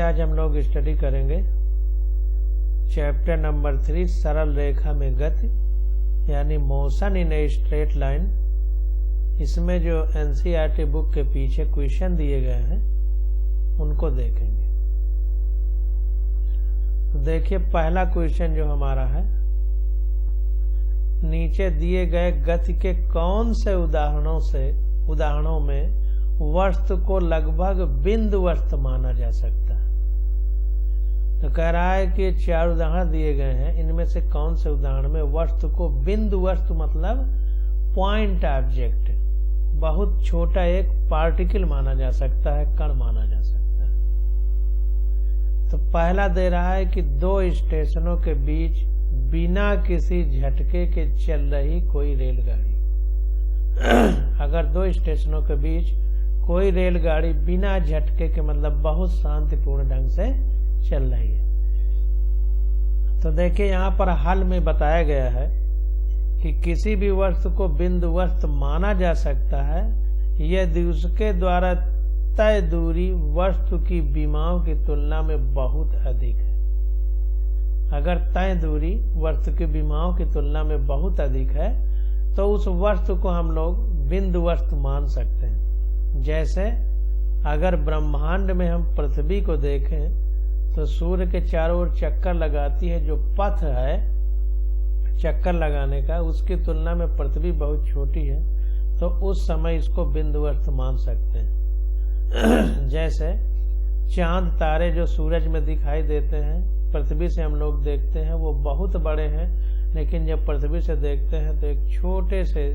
आज हम लोग स्टडी करेंगे चैप्टर नंबर 3 सरल रेखा में गति यानी motion in a straight line. इसमें जो एनसीईआरटी बुक के पीछे क्वेश्चन दिए गए हैं उनको देखेंगे। तो देखिए पहला क्वेश्चन जो हमारा है, नीचे दिए गए गति के कौन से उदाहरणों में वस्तु को लगभग बिंदु वस्तु माना जा सकता है। तो कह रहा है कि 4 उदाहरण दिए गए हैं, इनमें से कौन से उदाहरण में वस्तु को बिंदु वस्तु मतलब पॉइंट ऑब्जेक्ट, बहुत छोटा एक पार्टिकल माना जा सकता है, कण माना जा सकता है। तो पहला दे रहा है कि 2 स्टेशनों के बीच बिना किसी झटके के चल रही कोई रेलगाड़ी। अगर 2 स्टेशनों के बीच कोई रेलगाड़ी बिना झटके के मतलब बहुत शांतिपूर्ण ढंग से चल रही है, तो देखिए यहाँ पर हल में बताया गया है कि किसी भी वस्तु को बिंदु वस्तु माना जा सकता है यदि उसके द्वारा तय दूरी वस्तु की विमाओं की तुलना में बहुत अधिक है। अगर तय दूरी वस्तु की विमाओं की तुलना में बहुत अधिक है तो उस वस्तु को हम लोग बिंदु वस्तु मान सकते हैं। जैसे अगर ब्रह्मांड में हम पृथ्वी को देखें तो सूर्य के चारों ओर चक्कर लगाती है, जो पथ है चक्कर लगाने का उसकी तुलना में पृथ्वी बहुत छोटी है, तो उस समय इसको बिंदु वस्तु मान सकते हैं। जैसे चांद तारे जो सूरज में दिखाई देते हैं, पृथ्वी से हम लोग देखते हैं वो बहुत बड़े हैं, लेकिन जब पृथ्वी से देखते हैं तो एक छोटे से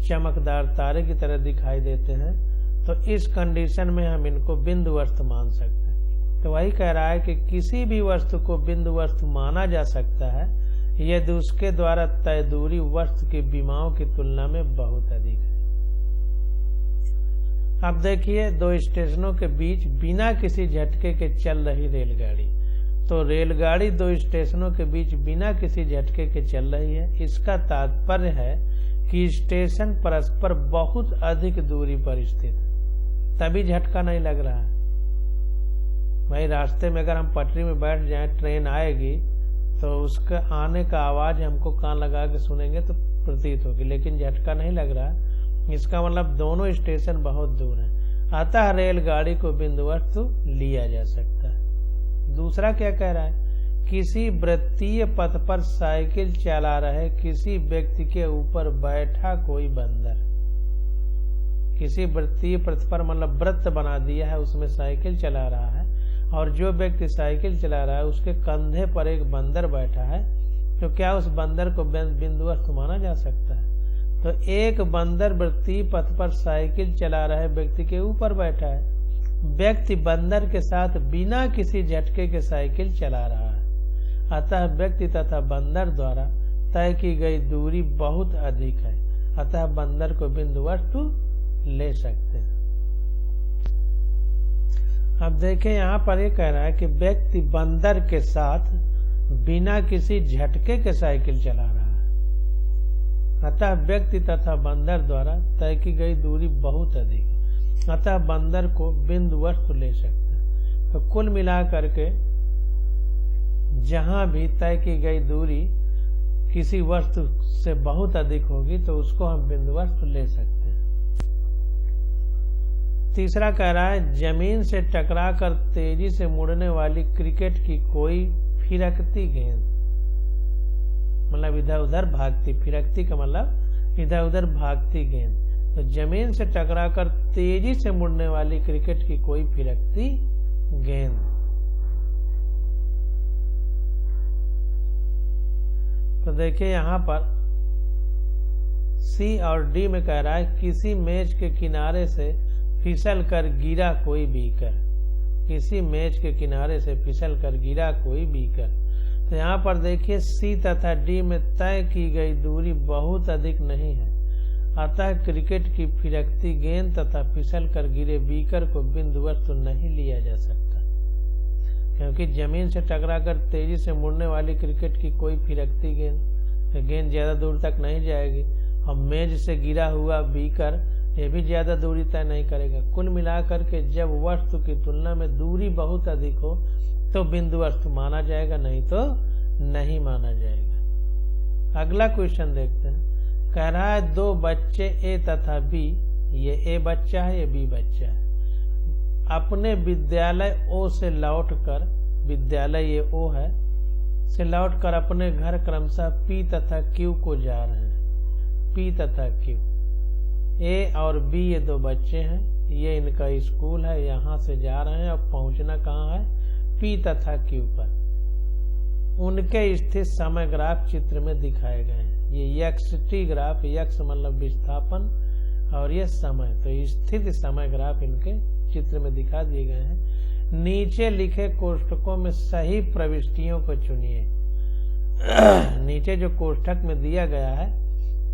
चमकदार तारे की तरह दिखाई देते हैं। तो इस कंडीशन में हम इनको बिंदु वस्तु मान सकते हैं। तो वही कह रहा है कि किसी भी वस्तु को बिंदु वस्तु माना जा सकता है यदि उसके द्वारा तय दूरी वस्तु की विमाओं की तुलना में बहुत अधिक है। अब देखिए 2 स्टेशनों के बीच बिना किसी झटके के चल रही रेलगाड़ी। तो रेलगाड़ी 2 स्टेशनों के बीच बिना किसी झटके के चल रही है। इसका तात्पर्य है कि स्टेशन परस्पर बहुत अधिक दूरी पर स्थित है, तभी झटका नहीं लग रहा है। भाई रास्ते में अगर हम पटरी में बैठ जाएं, ट्रेन आएगी तो उसके आने का आवाज हमको कान लगा के सुनेंगे तो प्रतीत होगी, लेकिन झटका नहीं लग रहा। इसका मतलब दोनों स्टेशन बहुत दूर हैं, अतः रेलगाड़ी को बिंदु वस्तु लिया जा सकता है। दूसरा क्या कह रहा है, किसी वृत्तीय पथ पर साइकिल चला रहे किसी व्यक्ति के ऊपर बैठा कोई बंदर। किसी वृत्तीय पथ पर मतलब वृत्त बना दिया है, उसमें साइकिल चला रहा है और जो व्यक्ति साइकिल चला रहा है उसके कंधे पर एक बंदर बैठा है, तो क्या उस बंदर को बिंदु वस्तु माना जा सकता है। तो एक बंदर वृत्तीय पथ पर साइकिल चला रहे व्यक्ति के ऊपर बैठा है। व्यक्ति बंदर के साथ बिना किसी झटके के साइकिल चला रहा है, अतः व्यक्ति तथा बंदर द्वारा तय की गई दूरी बहुत अधिक है, अतः बंदर को बिंदु वस्तु ले सकते हैं। अब देखें यहाँ पर ये कह रहा है कि व्यक्ति बंदर के साथ बिना किसी झटके के साइकिल चला रहा है, अतः व्यक्ति तथा बंदर द्वारा तय की गई दूरी बहुत अधिक है, अतः बंदर को बिंदु वस्तु ले सकते हैं। तो कुल मिलाकर के जहां भी तय की गई दूरी किसी वस्तु से बहुत अधिक होगी तो उसको हम बिंदु वस्तु ले सकते हैं। तीसरा कह रहा है जमीन से टकराकर तेजी से मुड़ने वाली क्रिकेट की कोई फिरकती गेंद, मतलब इधर उधर भागती, फिरकती का मतलब इधर उधर भागती गेंद। तो जमीन से टकराकर तेजी से मुड़ने वाली क्रिकेट की कोई फिरकती गेंद। तो देखिए यहाँ पर सी और डी में कह रहा है किसी मेज के किनारे से फिसल कर गिरा कोई बीकर। किसी मेज के किनारे से फिसल कर गिरा कोई बीकर। तो यहाँ पर देखिए सी तथा डी में तय की गई दूरी बहुत अधिक नहीं है, अतः क्रिकेट की फिरकती गेंद तथा फिसल कर गिरे बीकर को बिंदु वस्तु नहीं लिया जा सकता, क्योंकि जमीन से टकराकर तेजी से मुड़ने वाली क्रिकेट की कोई फिरकती गेंद ज्यादा दूर तक नहीं जाएगी। और मेज से गिरा हुआ बीकर ये भी ज्यादा दूरी तय नहीं करेगा। कुल मिलाकर के जब वस्तु की तुलना में दूरी बहुत अधिक हो तो बिंदु वस्तु माना जाएगा, नहीं तो नहीं माना जाएगा। अगला क्वेश्चन देखते हैं। कह रहा है दो बच्चे ए तथा बी, ये ए बच्चा है, ये बी बच्चा है, अपने विद्यालय ओ से लौटकर, विद्यालय ये ओ है, से लौटकर अपने घर क्रमशः पी तथा क्यू को जा रहे हैं। पी तथा क्यू, ए और बी ये दो बच्चे हैं, ये इनका स्कूल है, यहाँ से जा रहे हैं। अब पहुंचना कहाँ है? पी तथा क्यू पर। उनके स्थित समय ग्राफ चित्र में दिखाए गए हैं। ये एक्स टी ग्राफ, एक्स मतलब विस्थापन और ये समय, तो स्थित समय ग्राफ इनके चित्र में दिखा दिए गए हैं। नीचे लिखे कोष्ठकों में सही प्रविष्टियों को चुनिए। नीचे जो कोष्ठक में दिया गया है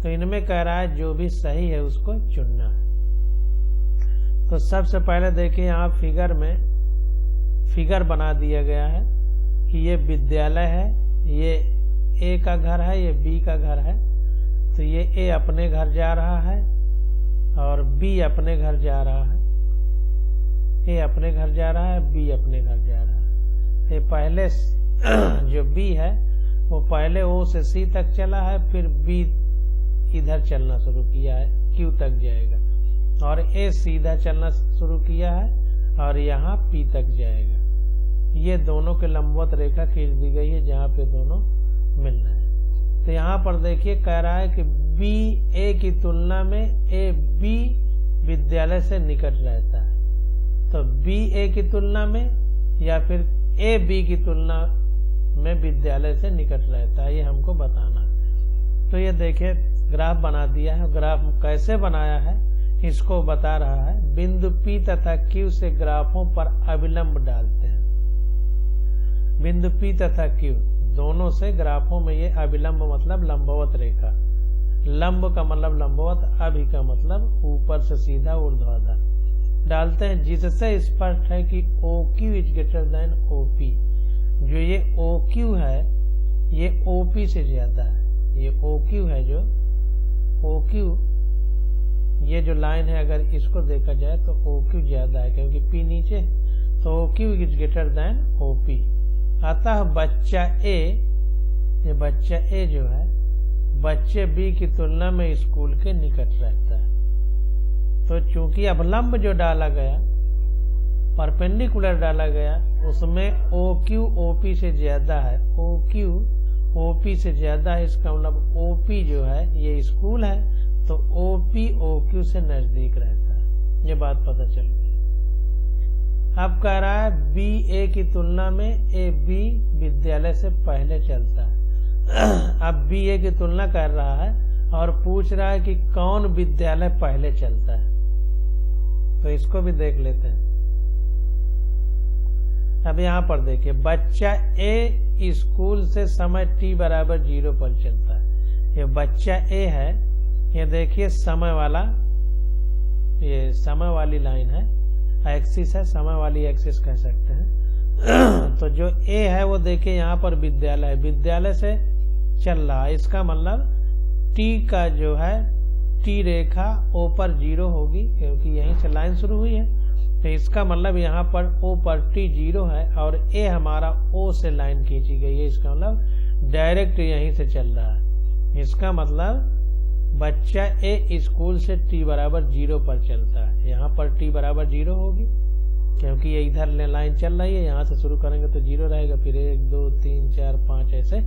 तो इनमें कह रहा है जो भी सही है उसको चुनना है। तो सबसे पहले देखिए यहाँ फिगर में फिगर बना दिया गया है कि ये विद्यालय है, ये ए का घर है, ये बी का घर है। तो ये ए अपने घर जा रहा है और बी अपने घर जा रहा है। ए अपने घर जा रहा है, बी अपने घर जा रहा है। ये पहले जो बी है वो पहले ओ से सी तक चला है, फिर बी इधर चलना शुरू किया है, क्यू तक जाएगा, और ए सीधा चलना शुरू किया है और यहाँ पी तक जाएगा। ये दोनों के लंबवत रेखा खींच दी गई है जहाँ पे दोनों मिलना है। तो यहाँ पर देखिए कह रहा है कि बी ए की तुलना में ए बी विद्यालय से निकट रहता है। तो बी ए की तुलना में या फिर ए बी की तुलना में विद्यालय से निकट रहता है, ये हमको बताना है। तो ये देखिए ग्राफ बना दिया है। ग्राफ कैसे बनाया है इसको बता रहा है। बिंदु पी तथा क्यू से ग्राफों पर अविलंब डालते हैं। बिंदु पी तथा क्यू दोनों से ग्राफों में ये अविलंब मतलब लंबवत रेखा, लंब का मतलब लंबवत, अभि का मतलब ऊपर से सीधा ऊर्ध्वाधर डालते हैं, जिससे स्पष्ट है कि OQ is greater than OP। जो ये OQ है ये OP से ज्यादा है। ये OQ है जो OQ, ये जो लाइन है अगर इसको देखा जाए तो OQ ज्यादा है क्योंकि P नीचे, तो OQ is greater than OP। अतः बच्चा ए, ये बच्चा ए जो है बच्चे बी की तुलना में स्कूल के निकट रहता है। तो चूंकि अवलंब जो डाला गया, परपेंडिकुलर डाला गया, उसमें OQ OP से ज्यादा है, OQ OP से ज्यादा है। इसका मतलब OP जो है ये स्कूल है तो OP OQ से नजदीक रहता है। ये बात पता चल गई। अब कह रहा है बी ए की तुलना में ए बी विद्यालय से पहले चलता है। अब बी ए की तुलना कर रहा है और पूछ रहा है कि कौन विद्यालय पहले चलता है। तो इसको भी देख लेते हैं। अब यहाँ पर देखिए बच्चा ए स्कूल से समय t बराबर 0 पर चलता है। ये बच्चा ए है, ये देखिए समय वाला, ये समय वाली लाइन है, एक्सिस है, समय वाली एक्सिस कह सकते हैं। तो जो ए है वो देखिए यहाँ पर विद्यालय है, विद्यालय से चल रहा है। इसका मतलब टी का जो है टी रेखा ओ पर 0 होगी क्योंकि यहीं से लाइन शुरू हुई है। तो इसका मतलब यहाँ पर ओ पर टी 0 है और ए हमारा ओ से लाइन खींची गई है। इसका मतलब डायरेक्ट यहीं से चल रहा है। इसका मतलब बच्चा ए स्कूल से t बराबर 0 पर चलता है। यहाँ पर t बराबर 0 होगी क्योंकि ये इधर लाइन चल रही है, यहाँ से शुरू करेंगे तो 0 रहेगा, फिर 1 2 3 4 5 ऐसे,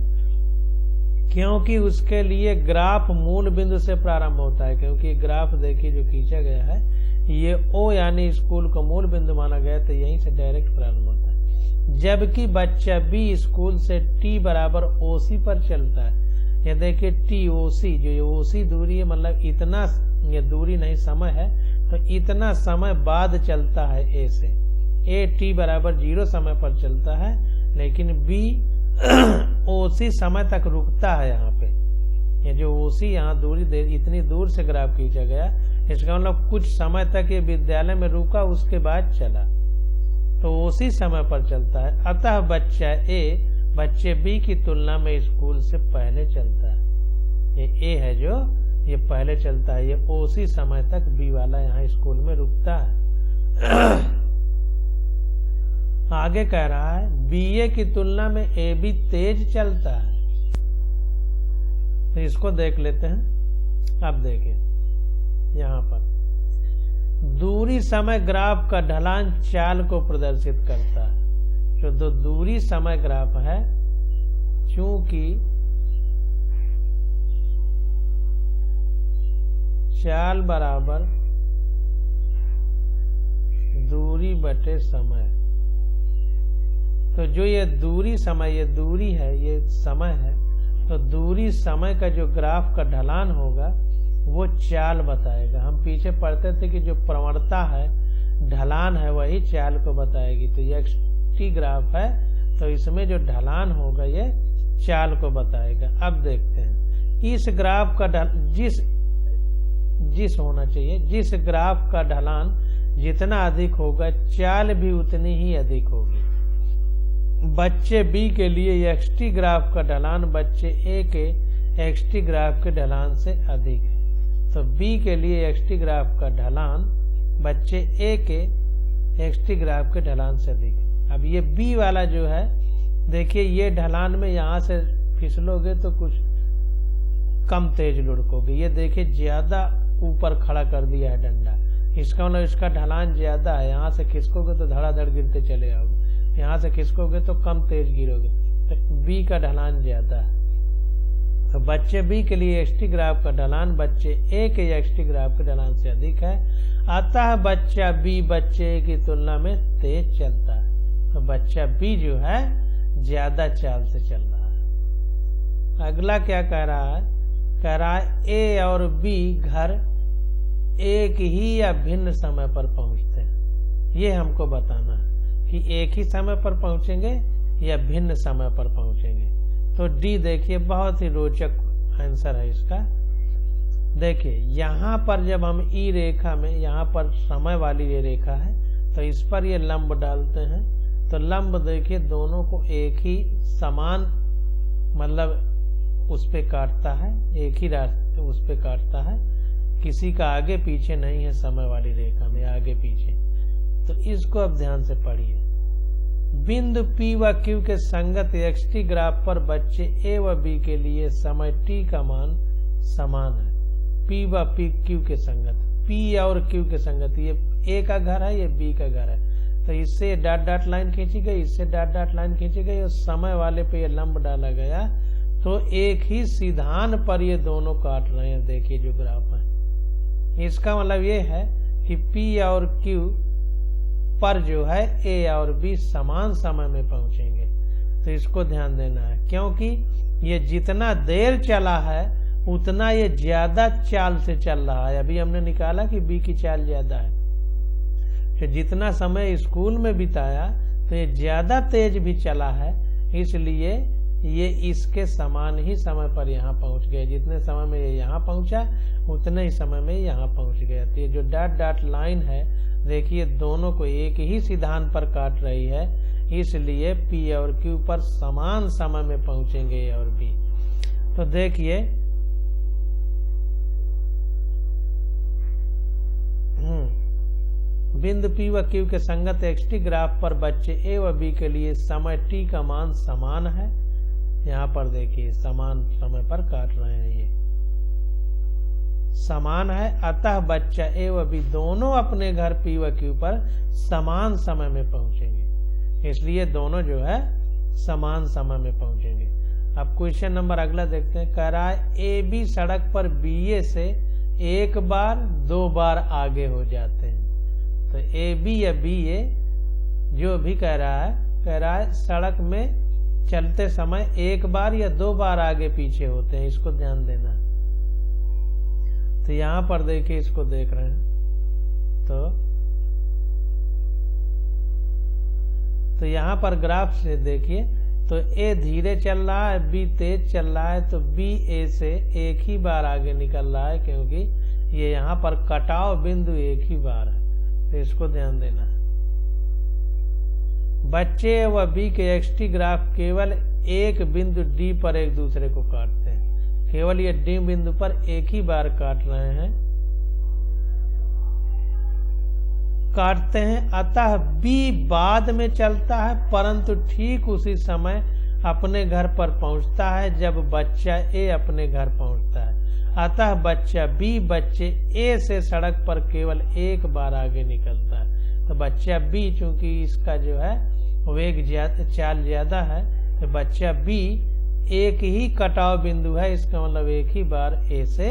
क्योंकि उसके लिए ग्राफ मूल बिंदु से प्रारंभ होता है। क्योंकि ग्राफ देखिए जो खींचा गया है ये O यानी स्कूल को मूल बिंदु माना गया, तो यहीं से डायरेक्ट प्रारंभ होता है। जबकि बच्चा B स्कूल से t बराबर OC पर चलता है। ये देखिए TOC, जो ये OC दूरी है, मतलब इतना, ये दूरी नहीं समय है, तो इतना समय बाद चलता है A से। A t बराबर 0 समय पर चलता है, लेकिन B OC समय तक रुकता है। यहाँ पे ये जो OC यहाँ दूरी इतनी दूर से ग्राफ खींचा गया, इसका मतलब कुछ समय तक ये विद्यालय में रुका, उसके बाद चला, तो OC समय पर चलता है। अतः बच्चा A बच्चे बी की तुलना में स्कूल से पहले चलता है। ये ए है जो ये पहले चलता है, ये उसी समय तक बी वाला यहाँ स्कूल में रुकता है। आगे कह रहा है बीए की तुलना में ए बी तेज चलता है। तो इसको देख लेते हैं। अब देखें यहाँ पर दूरी समय ग्राफ का ढलान चाल को प्रदर्शित करता है। जो दूरी समय ग्राफ है, चूंकि चाल बराबर दूरी बटे समय, तो जो ये दूरी समय, ये दूरी है, ये समय है, तो दूरी समय का जो ग्राफ का ढलान होगा वो चाल बताएगा। हम पीछे पढ़ते थे कि जो प्रवणता है, ढलान है, वही चाल को बताएगी। तो ये एक्स-टी ग्राफ है, तो इसमें जो ढलान होगा ये चाल को बताएगा। अब देखते हैं इस ग्राफ का जिस होना चाहिए, जिस ग्राफ का ढलान जितना अधिक होगा चाल भी उतनी ही अधिक होगी। बच्चे बी के लिए एक्स-टी ग्राफ का ढलान बच्चे ए के एक्स-टी ग्राफ के ढलान से अधिक है। तो बी के लिए एक्स-टी ग्राफ का ढलान बच्चे ए के एक्स-टी ग्राफ के ढलान से अधिक है। अब ये बी वाला जो है, देखिए ये ढलान में यहाँ से फिसलोगे तो कुछ कम तेज लुढ़कोगे। ये देखिए ज्यादा ऊपर खड़ा कर दिया है डंडा, इसका मतलब इसका ढलान ज्यादा है। यहाँ से खिसकोगे तो धड़ाधड़ गिरते चले आओगे, यहाँ से खिसकोगे तो कम तेज गिरोगे। तो बी का ढलान ज्यादा है। तो बच्चे बी के लिए एक्स-टी ग्राफ का ढलान बच्चे ए के एक्स-टी ग्राफ के ढलान से अधिक है, अतः बच्चा बी बच्चे ए की तुलना में तेज चलता है। तो बच्चा बी जो है ज्यादा चाल से चल रहा है। अगला क्या कह रहा है? कह रहा है ए और बी घर एक ही या भिन्न समय पर पहुंचते हैं। ये हमको बताना है कि एक ही समय पर पहुंचेंगे या भिन्न समय पर पहुंचेंगे। तो डी देखिए बहुत ही रोचक आंसर है इसका। देखिए यहाँ पर जब हम ई रेखा में, यहाँ पर समय वाली ये रेखा है, तो इस पर ये लंब डालते हैं। तो लंब देखिए दोनों को एक ही समान, मतलब उस पे काटता है, एक ही रास्ते उस पे काटता है, किसी का आगे पीछे नहीं है समय वाली रेखा में, आगे पीछे। तो इसको अब ध्यान से पढ़िए। बिंदु P व Q के संगत एक्स-टी ग्राफ पर बच्चे A व B के लिए समय t का मान समान है। P व Q के संगत, P और Q के संगत, ये A का घर है, ये B का घर है। तो इससे डॉट डॉट लाइन खींची गई, इससे डॉट डॉट लाइन खींची गई और समय वाले पे ये लंब डाला गया। तो एक ही सिधान पर ये दोनों काट रहे हैं। देखिए जो ग्राफ है, इसका मतलब ये है कि P और Q पर जो है A और B समान समय में पहुंचेंगे। तो इसको ध्यान देना है, क्योंकि ये जितना देर चला है उतना ये ज्यादा चाल से चल रहा है। अभी हमने निकाला कि B की चाल ज्यादा है। तो जितना समय स्कूल में बिताया तो ये ज्यादा तेज भी चला है, इसलिए ये इसके समान ही समय पर यहाँ पहुंच गया। जितने समय में ये यहाँ पहुंचा उतने ही समय में यहाँ पहुंच गया। तो ये जो डॉट डॉट लाइन है, देखिए दोनों को एक ही सिद्धांत पर काट रही है, इसलिए P और Q पर समान समय में पहुंचेंगे A और B। तो देखिए बिंदु P व Q के संगत एक्स-टी ग्राफ पर बच्चे A व B के लिए समय t का मान समान है। यहाँ पर देखिए समान समय पर काट रहे हैं, ये समान है, अतः बच्चा A व B दोनों अपने घर P व Q पर समान समय में पहुंचेंगे। इसलिए दोनों जो है समान समय में पहुंचेंगे। अब क्वेश्चन नंबर अगला देखते हैं। कह रहा है ए बी सड़क पर BA से एक बार दो बार आगे हो जाते हैं। तो ए बी या BA जो भी कह रहा है सड़क में चलते समय एक बार या दो बार आगे पीछे होते हैं। इसको ध्यान देना। तो यहां पर देखिए, इसको देख रहे हैं तो यहां पर ग्राफ से देखिए तो A धीरे चल रहा है, B तेज चल रहा है। तो B A से एक ही बार आगे निकल रहा है, क्योंकि ये यहाँ पर कटाव बिंदु एक ही बार है। तो इसको ध्यान देना है। बच्चे व B के एक्स-टी ग्राफ केवल एक बिंदु D पर एक दूसरे को काटते हैं। केवल ये डी बिंदु पर एक ही बार काट रहे हैं, काटते हैं। अतः बी बाद में चलता है, परंतु ठीक उसी समय अपने घर पर पहुंचता है जब बच्चा ए अपने घर पहुंचता है। अतः बच्चा बी बच्चे ए से सड़क पर केवल एक बार आगे निकलता है। तो बच्चा बी चूंकि इसका जो है वेग चाल ज्यादा है, तो बच्चा बी एक ही कटाव बिंदु है, इसका मतलब एक ही बार ए से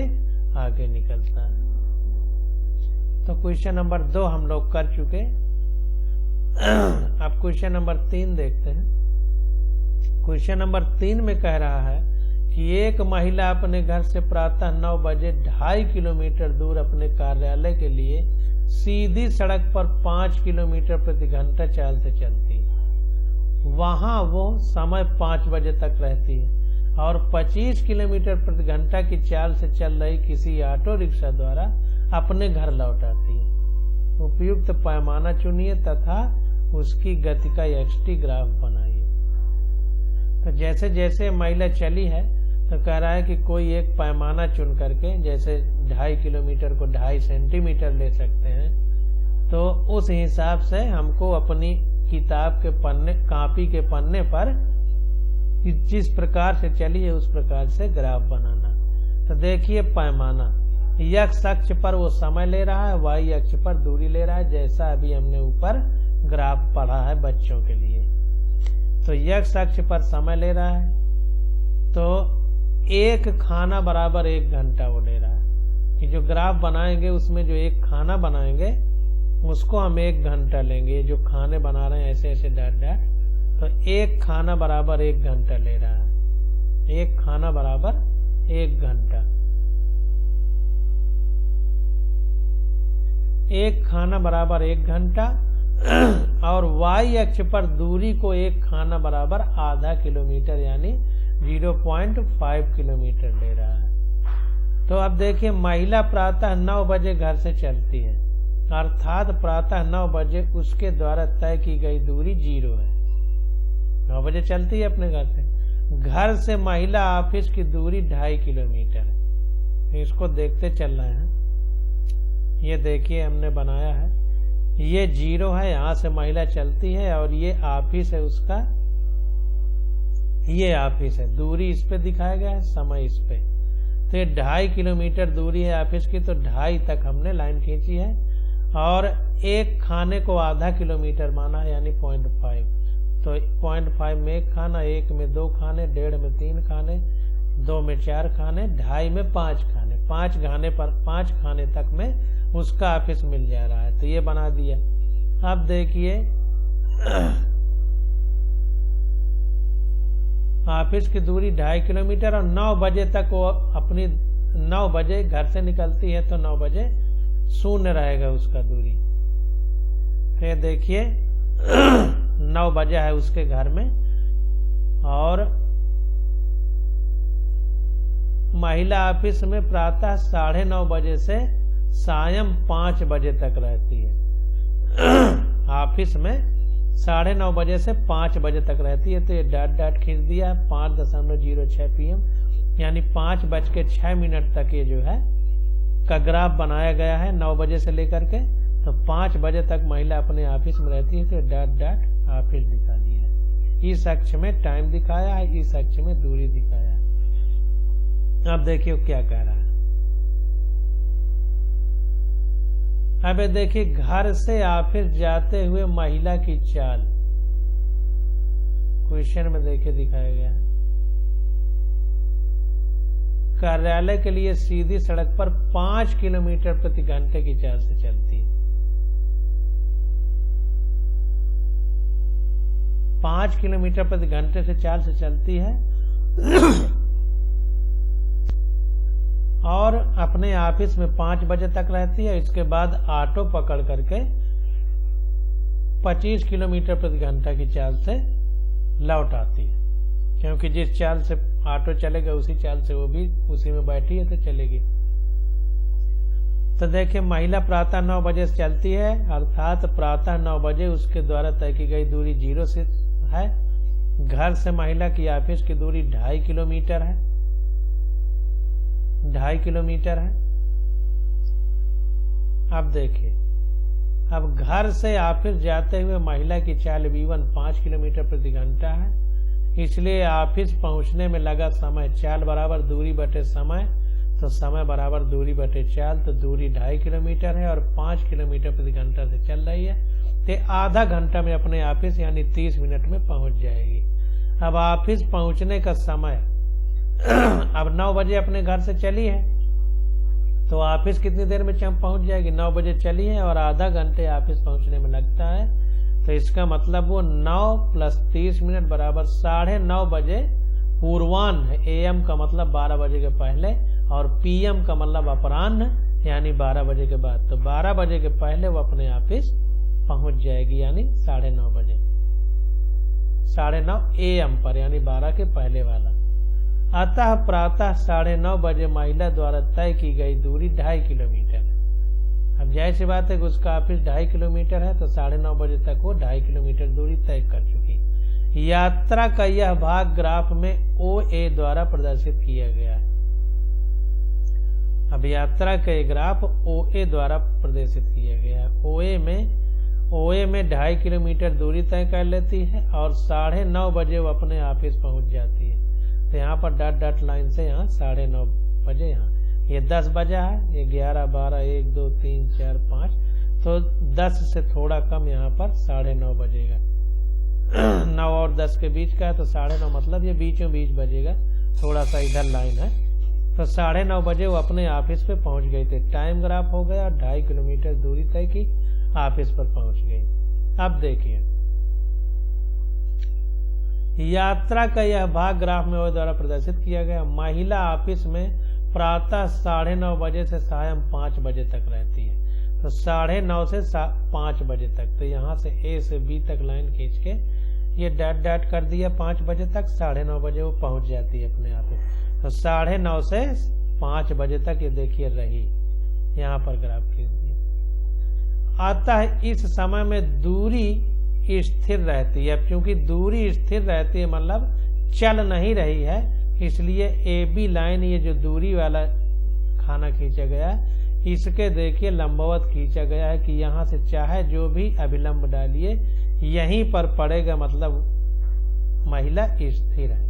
आगे निकलता है। तो क्वेश्चन नंबर 2 हम लोग कर चुके। अब क्वेश्चन नंबर 3 देखते हैं। क्वेश्चन नंबर 3 में कह रहा है कि एक महिला अपने घर से प्रातः 9 बजे 2.5 किलोमीटर दूर अपने कार्यालय के लिए सीधी सड़क पर 5 किलोमीटर प्रति घंटा चाल से चलती है। वहां वो समय 5 बजे तक रहती है और 25 किलोमीटर प्रति घंटा की चाल से चल रही किसी ऑटो रिक्शा द्वारा अपने घर लौट आती है। उपयुक्त पैमाना चुनिए तथा उसकी गति का एक्सटी ग्राफ बनाइए। तो जैसे जैसे महिला चली है तो कह रहा है कि कोई एक पैमाना चुन करके, जैसे 2.5 किलोमीटर को 2.5 सेंटीमीटर ले सकते हैं, तो उस हिसाब से हमको अपनी किताब के पन्ने, कॉपी के पन्ने पर जिस प्रकार से चली है उस प्रकार से ग्राफ बनाना। तो देखिए पैमाना, एक्स अक्ष पर वो समय ले रहा है, वाई अक्ष पर दूरी ले रहा है, जैसा अभी हमने ऊपर ग्राफ पढ़ा है बच्चों के लिए। तो एक्स अक्ष पर समय ले रहा है, तो एक खाना बराबर 1 घंटा वो ले रहा है। ये जो ग्राफ बनाएंगे उसमें जो एक खाना बनाएंगे उसको हम 1 घंटा लेंगे। जो खाने बना रहे हैं ऐसे ऐसे डैट डैट, तो एक खाना बराबर 1 घंटा ले रहा है। एक खाना बराबर 1 घंटा। एक खाना बराबर 1 घंटा और वाई अक्ष पर दूरी को एक खाना बराबर आधा किलोमीटर यानी 0.5 किलोमीटर ले रहा है। तो अब देखिए महिला प्रातः 9 बजे घर से चलती है, अर्थात प्रातः 9 बजे उसके द्वारा तय की गई दूरी 0 है। 9 बजे चलती है अपने घर से। घर से महिला ऑफिस की दूरी 2.5 किलोमीटर है। इसको देखते चल रहे हैं। ये देखिए हमने बनाया है, ये 0 है, यहाँ से महिला चलती है और ये ऑफिस है उसका, ये ऑफिस है। दूरी इस पे दिखाया गया है, समय इस पे। तो ये 2.5 किलोमीटर दूरी है ऑफिस की, तो 2.5 तक हमने लाइन खींची है और एक खाने को आधा किलोमीटर माना है यानी 0.5। तो 0.5 में एक खाना, 1 में 2 खाने, 1.5 में 3 खाने, 2 में 4 खाने, 2.5 में 5 खाने। 5 खाने तक में उसका ऑफिस मिल जा रहा है। तो ये बना दिया। अब देखिए ऑफिस की दूरी 2.5 किलोमीटर और 9 बजे तक वो अपनी 9 बजे घर से निकलती है, तो 9 बजे शून्य रहेगा उसका दूरी। तो ये देखिए 9 बजे है उसके घर में और महिला ऑफिस में प्रातः 9:30 बजे से सायं 5 बजे तक रहती है। ऑफिस में 9:30 बजे से 5 बजे तक रहती है। तो ये डॉट डॉट खींच दिया 5:06 PM यानी 5:06 तक ये जो है का ग्राफ बनाया गया है 9 बजे से लेकर के। तो 5 बजे तक महिला अपने ऑफिस में रहती है। तो डॉट डॉट ऑफिस दिखा दिया है। इस अक्ष में टाइम दिखाया है, इस अक्ष में दूरी दिखाया है। अब देखिए क्या कह रहा है। अब देखिए घर से ऑफिस जाते हुए महिला की चाल क्वेश्चन में देखिए दिखाया गया है। कार्यालय के लिए सीधी सड़क पर 5 किलोमीटर प्रति घंटे की चाल से चलती है। 5 किलोमीटर प्रति घंटे से चाल से चलती है और अपने ऑफिस में 5 बजे तक रहती है। इसके बाद ऑटो पकड़ करके 25 किलोमीटर प्रति घंटा की चाल से लौट आती है, क्योंकि जिस चाल से ऑटो चलेगा उसी चाल से वो भी उसी में बैठी है तो चलेगी। तो देखिए महिला प्रातः 9 बजे से चलती है, अर्थात प्रातः 9 बजे उसके द्वारा तय की गई दूरी 0 से है। घर से महिला की ऑफिस की दूरी 2.5 किलोमीटर है। 2.5 किलोमीटर है। अब देखिए, अब घर से ऑफिस जाते हुए महिला की चाल V1 5 किलोमीटर प्रति घंटा है, इसलिए ऑफिस पहुंचने में लगा समय चाल बराबर दूरी बटे समय, तो समय बराबर दूरी बटे चाल, तो दूरी 2.5 किलोमीटर है और 5 किलोमीटर प्रति घंटा से चल रही है, तो आधा घंटा में अपने ऑफिस यानी 30 मिनट में पहुंच जाएगी। अब ऑफिस पहुंचने का समय अब 9 बजे अपने घर से चली है, तो ऑफिस कितनी देर में पहुंच जाएगी? 9 बजे चली है और आधा घंटे ऑफिस पहुंचने में लगता है, तो इसका मतलब वो 9 + 30 मिनट बराबर 9:30 बजे पूर्वाह्न, AM का मतलब 12 बजे के पहले और PM का मतलब अपराह्न यानी 12 बजे के बाद, तो 12 बजे के पहले वो अपने ऑफिस पहुंच जाएगी यानी 9:30 बजे, 9:30 AM पर यानी 12 के पहले वाला। अतः प्रातः 9:30 बजे महिला द्वारा तय की गई दूरी 2.5 किलोमीटर है। अब जाहिर सी बात है कि उसका ऑफिस 2.5 किलोमीटर है, तो 9:30 बजे तक वो 2.5 किलोमीटर दूरी तय कर चुकी। यात्रा का यह भाग ग्राफ में OA द्वारा प्रदर्शित किया गया है। अब यात्रा का ग्राफ OA द्वारा प्रदर्शित किया गया है। OA में 2.5 किलोमीटर दूरी तय कर लेती है और 9:30 बजे वो अपने ऑफिस पहुंच जाती है। तो यहाँ पर डॉट लाइन से यहाँ 9:30 बजे, यहाँ ये 10 बजा है, ये 11, 12, 1, 2, 3, 4, 5, तो 10 से थोड़ा कम यहाँ पर 9:30 बजेगा। 9 और 10 के बीच का है, तो 9:30 मतलब ये बीचों बीच बजेगा, थोड़ा सा इधर लाइन है, तो 9:30 बजे वो अपने ऑफिस पे पहुंच गई थी। टाइम ग्राफ हो गया, 2.5 किलोमीटर दूरी तय की, ऑफिस पर पहुंच गई। अब देखिए, यात्रा का यह भाग ग्राफ में OA द्वारा प्रदर्शित किया गया। महिला ऑफिस में प्रातः 9:30 बजे से सायं 5 बजे तक रहती है, तो 9:30 से 5 बजे तक, तो यहाँ से A से B तक लाइन खींच के ये डॉट कर दिया 5 बजे तक, 9:30 बजे वो पहुंच जाती है अपने ऑफिस। तो 9:30 से 5 बजे तक ये देखिए रही, यहाँ पर ग्राफ खींच दिया। अतः इस समय में दूरी स्थिर रहती है। क्योंकि दूरी स्थिर रहती है मतलब चल नहीं रही है, इसलिए AB लाइन, ये जो दूरी वाला खाना खींचा गया है, इसके देखिए लंबवत खींचा गया है कि यहाँ से चाहे जो भी अभिलंब डालिए यहीं पर पड़ेगा, मतलब महिला स्थिर है।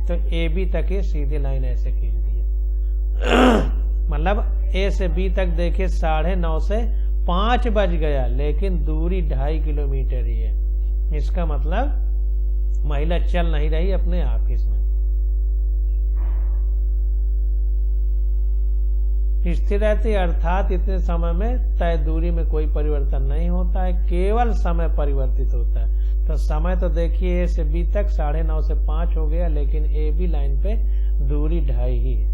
तो AB तक ये सीधी लाइन ऐसे खींच दी है। मतलब A से B तक देखिए 9:30 से 5 बज गया, लेकिन दूरी 2.5 किलोमीटर ही है। इसका मतलब महिला चल नहीं रही अपने ऑफिस में, स्थिर रहती, अर्थात इतने समय में तय दूरी में कोई परिवर्तन नहीं होता है, केवल समय परिवर्तित होता है। तो समय तो देखिए A से B तक 9:30 से 5 हो गया, लेकिन AB लाइन पे दूरी 2.5 ही है।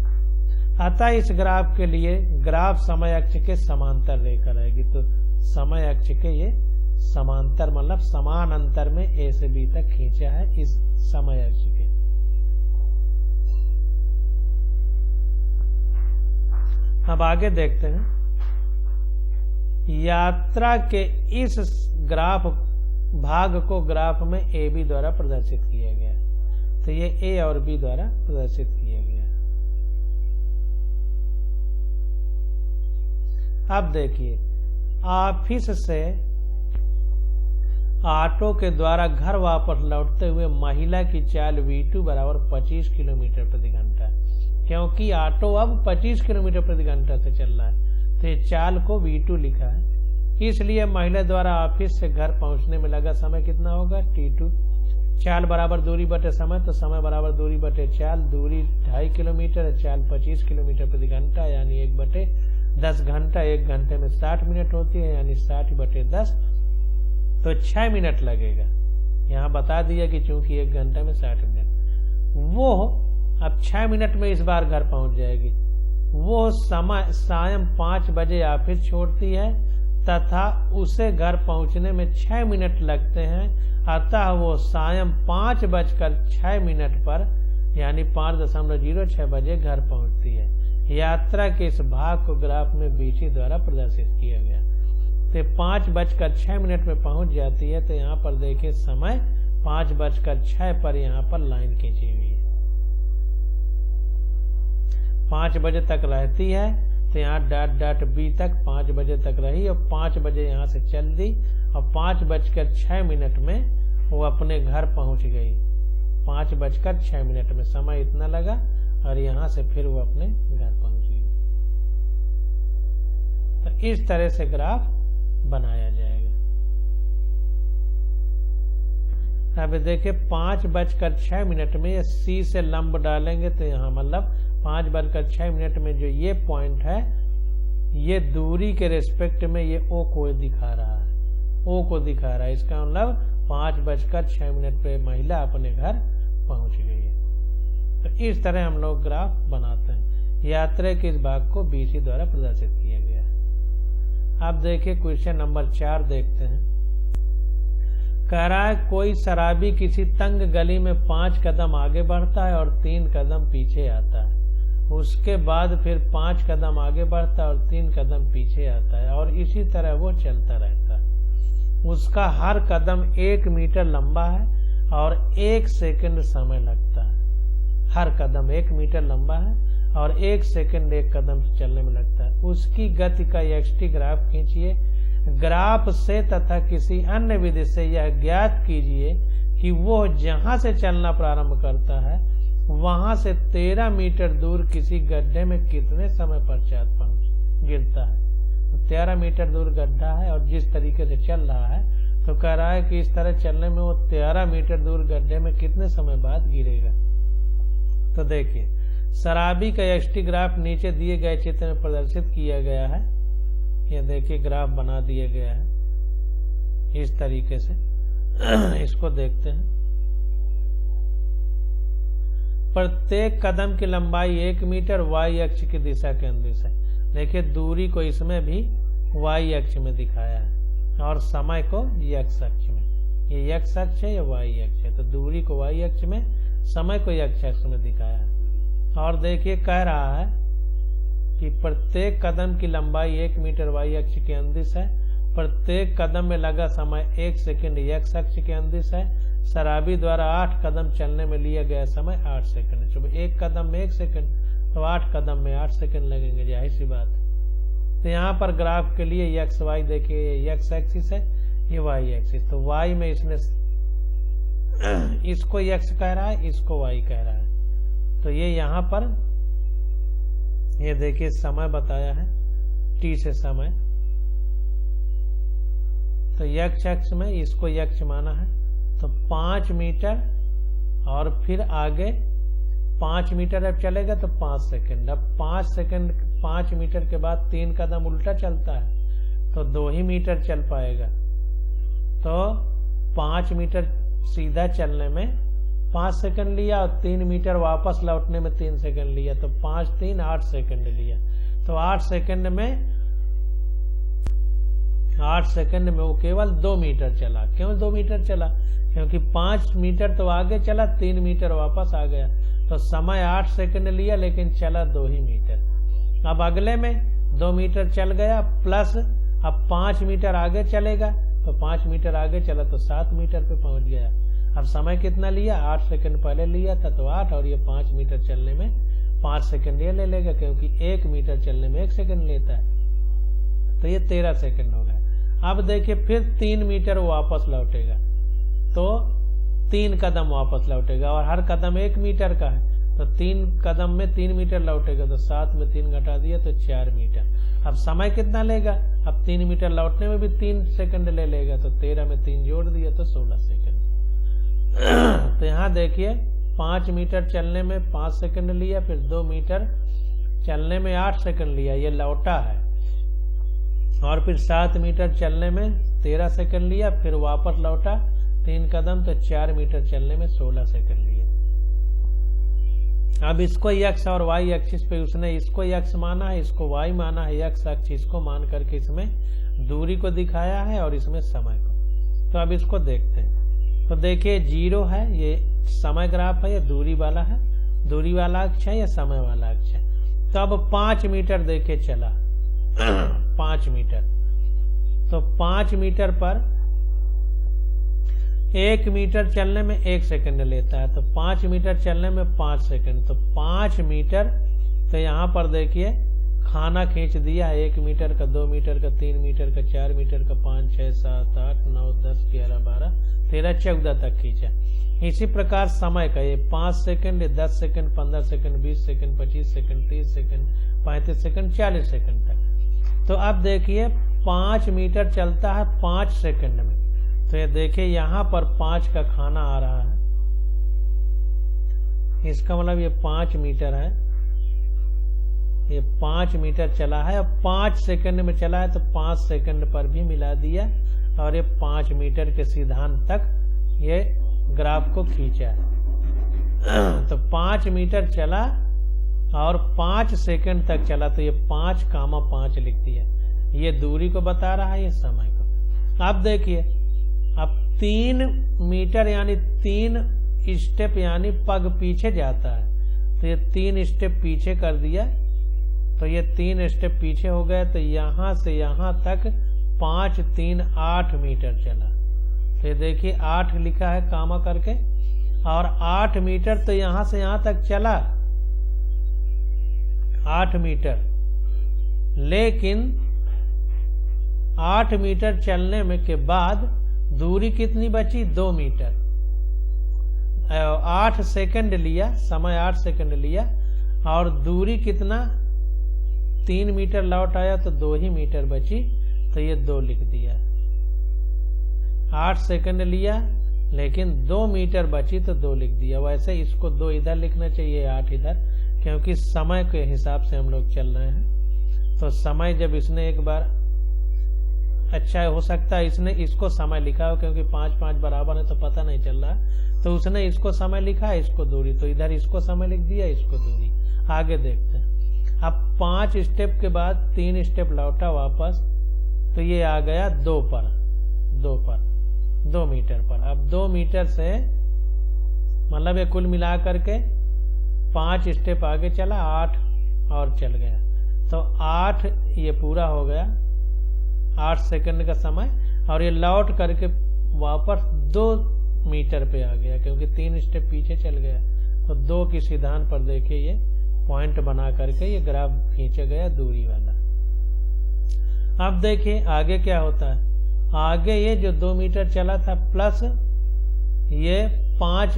अतः इस ग्राफ के लिए ग्राफ समय अक्ष के समांतर रेखा रहेगी, तो समय अक्ष के ये समांतर मतलब समान अंतर में A से B तक खींचा है इस समय अक्ष के। अब आगे देखते हैं, यात्रा के इस ग्राफ भाग को ग्राफ में AB द्वारा प्रदर्शित किया गया, तो ये A और B द्वारा प्रदर्शित किया गया। अब देखिए, ऑफिस से ऑटो के द्वारा घर वापस लौटते हुए महिला की चाल V2 बराबर 25 किलोमीटर प्रति घंटा, क्योंकि ऑटो अब 25 किलोमीटर प्रति घंटा से चल रहा है, तो ये चाल को V2 लिखा है। इसलिए महिला द्वारा ऑफिस से घर पहुंचने में लगा समय कितना होगा? T2। चाल बराबर दूरी बटे समय, तो समय बराबर दूरी बटे चाल। दूरी 2.5 किलोमीटर है, चाल 25 किलोमीटर प्रति घंटा यानी 1/10 घंटा। 1 घंटे में 60 मिनट होती है, यानी 60/10, तो 6 मिनट लगेगा। यहाँ बता दिया कि चूंकि 1 घंटे में 60 मिनट, वो अब 6 मिनट में इस बार घर पहुंच जाएगी। वो समय सायं 5 बजे ऑफिस छोड़ती है तथा उसे घर पहुंचने में 6 मिनट लगते हैं, अतः वो सायं 5:06 पर यानी 5.06 बजे घर पहुंचती है। यात्रा के इस भाग को ग्राफ में बीसी द्वारा प्रदर्शित किया गया। तो 5:06 में पहुंच जाती है, तो यहाँ पर देखिए समय 5:06 पर यहाँ पर लाइन खींची हुई है। 5 बजे तक रहती है तो यहाँ डॉट बी तक 5 बजे तक रही और 5 बजे यहाँ से चल दी और 5:06 में वो अपने घर पहुंच गई। 5:06 में समय इतना लगा और यहाँ से फिर वो अपने घर पहुंच गई। तो इस तरह से ग्राफ बनाया जाएगा। अब देखिए 5:06 में ये सी से लंब डालेंगे तो यहाँ मतलब 5:06 में जो ये पॉइंट है ये दूरी के रेस्पेक्ट में ये ओ को दिखा रहा है, ओ को दिखा रहा है। इसका मतलब 5:06 पे महिला अपने घर पहुंच गई है। तो इस तरह हम लोग ग्राफ बनाते हैं। यात्रा के इस भाग को बीसी द्वारा प्रदर्शित किया गया है। अब देखिए क्वेश्चन नंबर 4 देखते हैं। कह रहा है कोई शराबी किसी तंग गली में 5 कदम आगे बढ़ता है और 3 कदम पीछे आता है। उसके बाद फिर 5 कदम आगे बढ़ता है और 3 कदम पीछे आता है और इसी तरह वो चलता रहता है। उसका हर कदम 1 मीटर लंबा है और 1 सेकंड समय लगता है। हर कदम 1 मीटर लंबा है और 1 सेकंड 1 कदम चलने में लगता है। उसकी गति का एक्सटी ग्राफ खींचिए। ग्राफ से तथा किसी अन्य विधि से यह ज्ञात कीजिए कि वो जहां से चलना प्रारंभ करता है वहां से 13 मीटर दूर किसी गड्ढे में कितने समय पश्चात गिरता है। तो 13 मीटर दूर गड्ढा है और जिस तरीके से चल रहा है तो कह रहा है कि इस तरह चलने में वो 13 मीटर दूर गड्ढे में कितने समय बाद गिरेगा। तो देखिए शराबी का एक्सटी ग्राफ नीचे दिए गए चित्र में प्रदर्शित किया गया है। ये देखिए ग्राफ बना दिया गया है इस तरीके से। इसको देखते हैं। प्रत्येक कदम की लंबाई 1 मीटर वाई अक्ष की दिशा के अनुदिश है। देखिए दूरी को इसमें भी वाई अक्ष में दिखाया है और समय को एक्स अक्ष में। ये एक्स अक्ष है या वाई अक्ष है, तो दूरी को वाई अक्ष में, समय को एक्स अक्ष में दिखाया है। और देखिए कह रहा है कि प्रत्येक कदम की लंबाई 1 मीटर वाई अक्ष के अनुदिश है। प्रत्येक कदम में लगा समय 1 सेकंड एक्स अक्ष के अनुदिश है। शराबी द्वारा 8 कदम चलने में लिया गया समय 8 सेकंड। जब 1 कदम में 1 सेकंड तो 8 कदम में 8 सेकंड लगेंगे, जाहिर सी बात। तो यहाँ पर ग्राफ के लिए एक्स वाई देखिए, एक्स एक्सिस है, ये वाई एक्सिस। तो वाई में इसने इसको एक्स कह रहा है, इसको वाई कह रहा है। तो ये यहाँ पर ये देखिए समय बताया है, टी से समय। तो एक्स अक्ष में इसको एक्स माना है। तो 5 मीटर और फिर आगे 5 मीटर अब चलेगा तो 5 सेकंड। अब 5 सेकंड 5 मीटर के बाद 3 कदम उल्टा चलता है तो 2 ही मीटर चल पाएगा। तो 5 मीटर सीधा चलने में 5 सेकंड लिया और 3 मीटर वापस लौटने में 3 सेकंड लिया। तो 5 3 8 सेकंड लिया। तो 8 सेकंड में वो केवल 2 मीटर चला। क्यों 2 मीटर चला? क्योंकि 5 मीटर तो आगे चला, 3 मीटर वापस आ गया। तो समय 8 सेकंड लिया लेकिन चला 2 ही मीटर। अब अगले में 2 मीटर चल गया प्लस अब 5 मीटर आगे चलेगा। तो 5 मीटर आगे चला तो 7 मीटर पे पहुंच गया। अब समय कितना लिया? 8 सेकंड पहले लिया था तो 8 और ये 5 मीटर चलने में 5 सेकंड ये ले लेगा, क्योंकि 1 मीटर चलने में 1 सेकंड लेता है। तो ये 13 सेकंड हो गया। अब देखिए फिर 3 मीटर वापस लौटेगा तो 3 कदम वापस लौटेगा और हर कदम 1 मीटर का है। तो 3 कदम में 3 मीटर लौटेगा तो 7 में 3 घटा दिया तो 4 मीटर। अब समय कितना लेगा? अब 3 मीटर लौटने में भी 3 सेकंड ले लेगा। तो 13 में 3 जोड़ दिया तो 16 सेकंड। तो यहाँ देखिए 5 मीटर चलने में 5 सेकंड लिया, फिर 2 मीटर चलने में 8 सेकंड लिया, ये लौटा है। और फिर 7 मीटर चलने में 13 सेकंड लिया, फिर वापस लौटा 3 कदम तो 4 मीटर चलने में 16 सेकंड लिया। अब इसको एक्स और वाई एक्सिस पे उसने इसको एक्स माना है, इसको वाई माना है, एक्स अक्ष इसको मान करके इसमें दूरी को दिखाया है और इसमें समय को। तो अब इसको देखते हैं। तो देखिए 0 है, ये समय ग्राफ है, ये दूरी वाला है, दूरी वाला अक्ष है, या समय वाला अक्ष है। तो अब 5 मीटर देखिए चला 5 मीटर। तो 5 मीटर पर 1 मीटर चलने में 1 सेकंड लेता है। तो 5 मीटर चलने में 5 सेकंड। तो 5 मीटर तो यहाँ पर देखिए खाना खींच दिया है 1 मीटर का, 2 मीटर का, 3 मीटर का, 4 मीटर का, 5, 6, 7, 8, 9, 10, 11, 12, 13, 14 तक खींचा। इसी प्रकार समय का ये 5 second, 10 second, 15 second, 20 second, 25 second, 30 second, 35 second, 40 second तक। तो अब देखिए 5 मीटर चलता है 5 सेकंड में। तो ये देखिए यहाँ पर 5 का खाना आ रहा है, इसका मतलब ये 5 मीटर है, ये 5 मीटर चला है। अब 5 सेकंड में चला है तो 5 सेकंड पर भी मिला दिया और ये 5 मीटर के सिद्धांत तक ये ग्राफ को खींचा है। तो 5 मीटर चला और 5 सेकंड तक चला, तो ये 5,5 लिख दिया। ये दूरी को बता रहा है, ये समय को। अब देखिए अब 3 मीटर यानी 3 स्टेप यानी पग पीछे जाता है, तो ये 3 स्टेप पीछे कर दिया, तो ये 3 स्टेप पीछे हो गए। तो यहां से यहां तक 5, 3, 8 मीटर चला। तो ये देखिए 8 लिखा है कामा करके, और 8 मीटर तो यहां से यहां तक चला 8 मीटर, लेकिन 8 मीटर चलने में के बाद दूरी कितनी बची? 2 मीटर। 8 सेकंड लिया, समय 8 सेकंड लिया, और दूरी कितना? 3 मीटर लौट आया, तो 2 ही मीटर बची, तो ये 2 लिख दिया। 8 सेकंड लिया लेकिन 2 मीटर बची, तो 2 लिख दिया। वैसे इसको 2 इधर लिखना चाहिए, 8 इधर, क्योंकि समय के हिसाब से हम लोग चल रहे हैं। तो समय जब इसने एक बार, अच्छा हो सकता है इसने इसको समय लिखा हो, क्योंकि 5, 5 बराबर है तो पता नहीं चल रहा, तो उसने इसको समय लिखा है, इसको दूरी, तो इधर इसको समय लिख दिया, इसको दूरी। आगे देखते हैं। अब 5 स्टेप के बाद 3 स्टेप लौटा वापस, तो ये आ गया 2 मीटर पर। अब 2 मीटर से मतलब ये कुल मिला करके 5 स्टेप आगे चला, 8 और चल गया, तो 8 ये पूरा हो गया, 8 सेकंड का समय, और ये लौट करके वापस 2 मीटर पे आ गया, क्योंकि 3 स्टेप पीछे चल गया। तो 2 की सिद्धांत पर देखिए ये पॉइंट बना करके ये ग्राफ खींचा गया दूरी वाला। अब देखिए आगे क्या होता है। आगे ये जो 2 मीटर चला था प्लस ये 5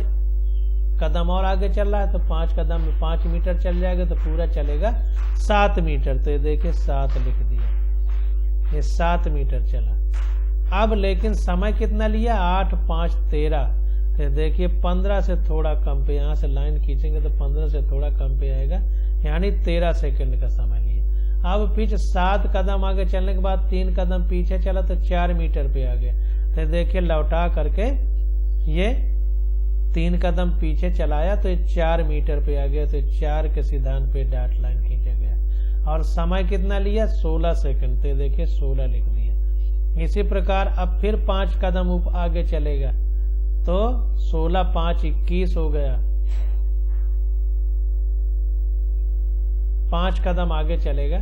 कदम और आगे चल रहा है, तो 5 कदम में 5 मीटर चल जाएगा, तो पूरा चलेगा 7 मीटर। तो ये देखिए 7 लिख दिया, ये 7 मीटर चला। अब लेकिन समय कितना लिया? 8, 5, 13। तो देखिए 15 से थोड़ा कम पे, यहाँ से लाइन खींचेंगे तो 15 से थोड़ा कम पे आएगा, यानी 13 सेकंड का समय लिया। अब पीछे 7 कदम आगे चलने के बाद 3 कदम पीछे चला, तो 4 मीटर पे आ गया। तो देखिए लौटा करके ये 3 कदम पीछे चलाया, तो ये 4 मीटर पे आ गया। तो 4 के सिद्धांत पे डॉट लाइन खींचा गया। और समय कितना लिया? 16 सेकंड। तो देखिए 16 लिख दिया। इसी प्रकार अब फिर 5 कदम आगे चलेगा, तो 16, 5, 21 हो गया। 5 कदम आगे चलेगा,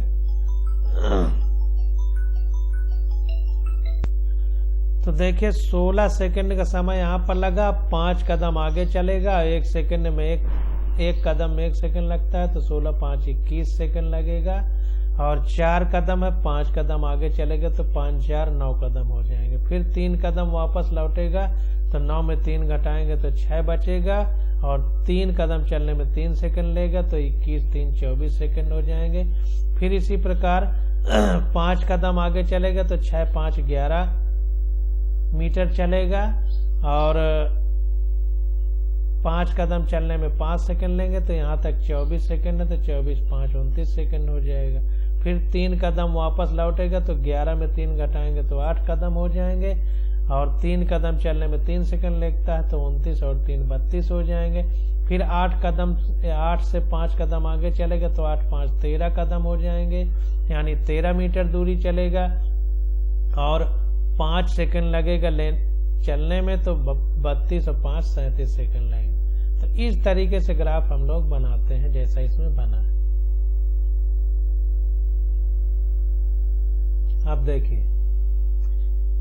तो देखिए 16 सेकंड का समय यहाँ पर लगा। 5 कदम आगे चलेगा, 1 सेकंड में एक कदम में 1 सेकंड लगता है, तो 16, 5, 21 सेकंड लगेगा। और 4 कदम है, 5 कदम आगे चलेगा, तो 5, 4, 9 कदम हो जाएंगे। फिर 3 कदम वापस लौटेगा, तो 9 में 3 घटाएंगे तो 6 बचेगा। और 3 कदम चलने में 3 सेकंड लेगा, तो 21, 3, 24 सेकंड हो जाएंगे। फिर इसी प्रकार 5 कदम आगे चलेगा, तो 6, 5, 11 मीटर चलेगा। और 5 कदम चलने में 5 सेकंड लेंगे, तो यहाँ तक 24 सेकंड है, तो 24, 5, 29 सेकंड हो जाएगा। फिर 3 कदम वापस लौटेगा, तो 11 में 3 घटाएंगे तो 8 कदम हो जाएंगे। और 3 कदम चलने में 3 सेकंड लगता है, तो 29 और 3, 32 हो जाएंगे। फिर 8 से 5 कदम आगे चलेगा, तो 8, 5, 13 कदम हो जाएंगे, यानी 13 मीटर दूरी चलेगा। और 5 सेकंड लगेगा चलने में, तो 32 और 5, 37 सेकंड लगेंगे। तो इस तरीके से ग्राफ हम लोग बनाते हैं, जैसा इसमें बना है। अब देखिए,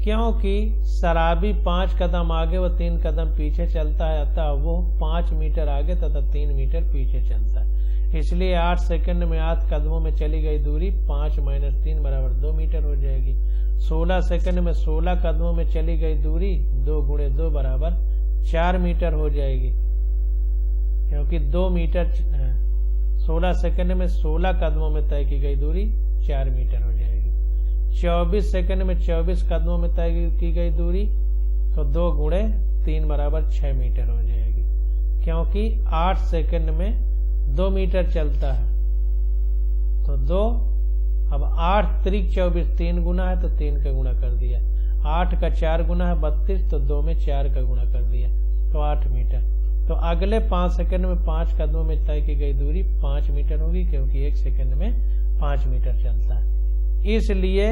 क्योंकि शराबी 5 कदम आगे व 3 कदम पीछे चलता है, अतः वो 5 मीटर आगे तथा 3 मीटर पीछे चलता है। इसलिए 8 सेकंड में 8 कदमों में चली गई दूरी 5 - 3 बराबर 2 मीटर हो जाएगी। 16 सेकंड में 16 कदमों में चली गई दूरी 2 × 2 बराबर 4 मीटर हो जाएगी, क्योंकि 2 मीटर 16 सेकंड में 16 कदमों में तय की गई दूरी 4 मीटर हो जाएगी। 24 सेकंड में 24 कदमों में तय की गई दूरी तो 2 × 3 बराबर 6 मीटर हो जाएगी, क्योंकि 8 सेकंड में 2 मीटर चलता है तो 2, अब 8 × 3 = 24, 3 गुना है तो 3 का गुणा कर दिया, 8 का 4 गुना है 32 तो 2 में 4 का गुणा कर दिया तो 8 मीटर। तो अगले 5 सेकंड में 5 कदमों में तय की गई दूरी 5 मीटर होगी, क्योंकि 1 सेकंड में 5 मीटर चलता है। इसलिए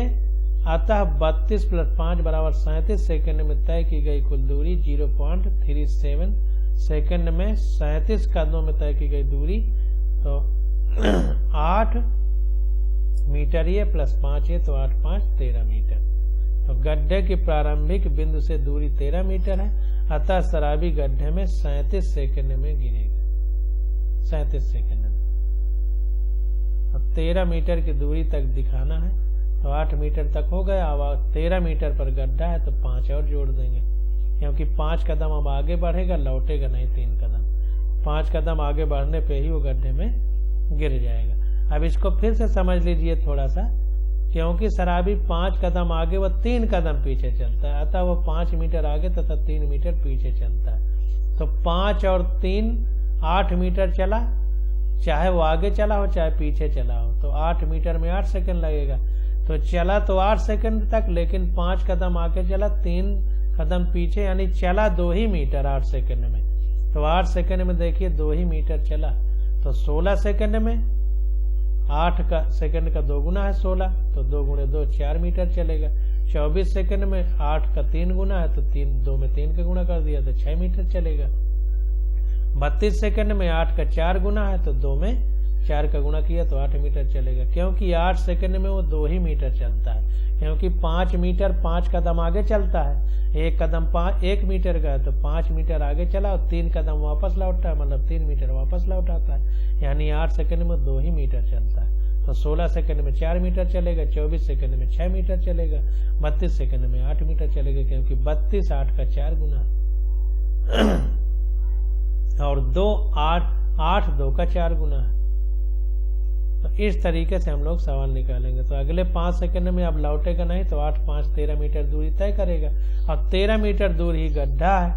अतः 32 + 5 बराबर 37 सेकंड में तय की गई कुल दूरी 0.37 सेकंड में 37 कदमों में तय की गई दूरी तो 8 मीटर ये प्लस 5 ये तो 8 × 5 = 13 मीटर। तो गड्ढे की प्रारंभिक बिंदु से दूरी 13 मीटर है, अतः शराबी गड्ढे में 37 सेकंड में गिरेगा, 37 सेकंड में। अब 13 मीटर की दूरी तक दिखाना है तो 8 मीटर तक हो गया। अब 13 मीटर पर गड्ढा है तो 5 और जोड़ देंगे, क्योंकि 5 कदम अब आगे बढ़ेगा, लौटेगा नहीं 3 कदम। 5 कदम आगे बढ़ने पे ही वो गड्ढे में गिर जाएगा। अब इसको फिर से समझ लीजिए थोड़ा सा, क्योंकि शराबी 5 कदम आगे व 3 कदम पीछे चलता है, अतः वो 5 मीटर आगे तथा 3 मीटर पीछे चलता है। तो 5 और 3 8 मीटर चला, चाहे वो आगे चला हो चाहे पीछे चला हो, तो 8 मीटर में 8 सेकंड लगेगा। तो चला तो 8 सेकंड तक, लेकिन 5 कदम आगे चला, 3 कदम पीछे, यानी चला 2 ही मीटर 8 सेकंड में। तो 8 सेकंड में देखिए 2 ही मीटर चला, तो 16 सेकंड में 8 का सेकंड का 2 गुना है 16, तो 2 × 2 4 मीटर चलेगा। 24 सेकंड में 8 का 3 गुना है तो 2 में 3 का गुणा कर दिया तो 6 मीटर चलेगा। 32 सेकंड में 8 का 4 गुना है तो 2 में 4 का गुणा किया तो 8 मीटर चलेगा, क्योंकि 8 सेकंड में वो 2 ही मीटर चलता है, क्योंकि 5 मीटर 5 कदम आगे चलता है, 1 कदम 1 मीटर का है तो 5 मीटर आगे चला और 3 कदम वापस लौटा है, मतलब 3 मीटर वापस लौटाता है, यानी 8 सेकंड में 2 ही मीटर चलता है। तो 16 सेकंड में 4 मीटर चलेगा, 24 सेकंड में 6 मीटर चलेगा, 32 सेकंड में 8 मीटर चलेगा, क्योंकि 32 8 का 4 गुना और 2 8 2 का 4 गुना है। तो इस तरीके से हम लोग सवाल निकालेंगे। तो अगले 5 सेकंड में अब लौटेगा नहीं, तो 8 × 5 = 13 मीटर दूरी तय करेगा, और 13 मीटर दूर ही गड्ढा है,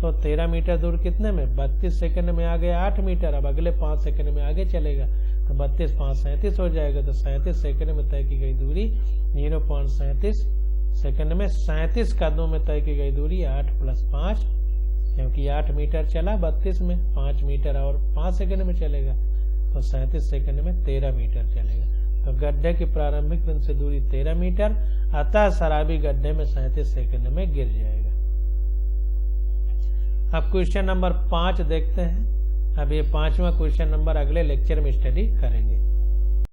तो 13 मीटर दूर कितने में 32 सेकंड में आ गया 8 मीटर। अब अगले 5 सेकंड में आगे चलेगा तो 32 × 5 = 37 हो जाएगा। तो 37 सेकंड में तय की गई दूरी 0.37 सेकंड में 37 कदमों में तय की गई दूरी 8 + 5, क्योंकि 8 मीटर चला 32 में, 5 मीटर और 5 सेकंड में चलेगा तो 37 सेकंड में 13 मीटर चलेगा। तो गड्ढे की प्रारंभिक बिंदु से दूरी 13 मीटर, अतः शराबी गड्ढे में 37 सेकंड में गिर जाएगा। अब क्वेश्चन नंबर 5 देखते हैं। अब ये 5वां क्वेश्चन नंबर अगले लेक्चर में स्टडी करेंगे।